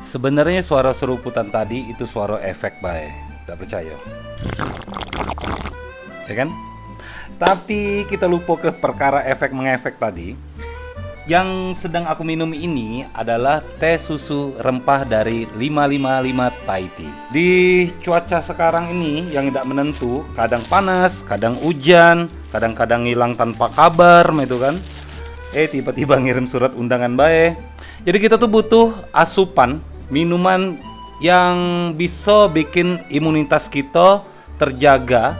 Sebenarnya suara seruputan tadi itu suara efek bae. Tidak percaya? Ya kan? Tapi kita lupa ke perkara efek mengefek tadi. Yang sedang aku minum ini adalah teh susu rempah dari 555 Thai Tea. Di cuaca sekarang ini yang tidak menentu, kadang panas, kadang hujan, kadang-kadang hilang tanpa kabar, gitu kan. Tiba-tiba ngirim surat undangan bae. Jadi kita tuh butuh asupan minuman yang bisa bikin imunitas kita terjaga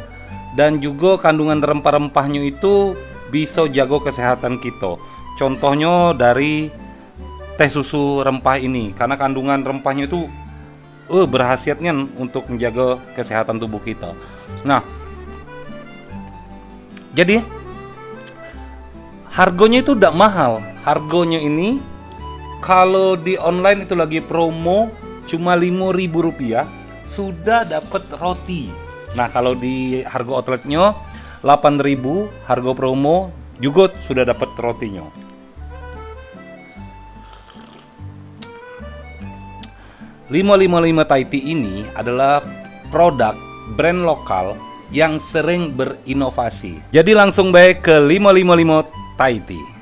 dan juga kandungan rempah-rempahnya itu bisa jaga kesehatan kita. Contohnya dari teh susu rempah ini, karena kandungan rempahnya itu berkhasiatnya untuk menjaga kesehatan tubuh kita. Nah, jadi harganya itu tidak mahal. Harganya ini kalau di online itu lagi promo cuma Rp5.000 sudah dapat roti. Nah, kalau di harga outletnya 8.000, harga promo juga sudah dapat rotinya. 555 Thai Tea ini adalah produk brand lokal yang sering berinovasi. Jadi langsung baik ke 555 Thai Tea.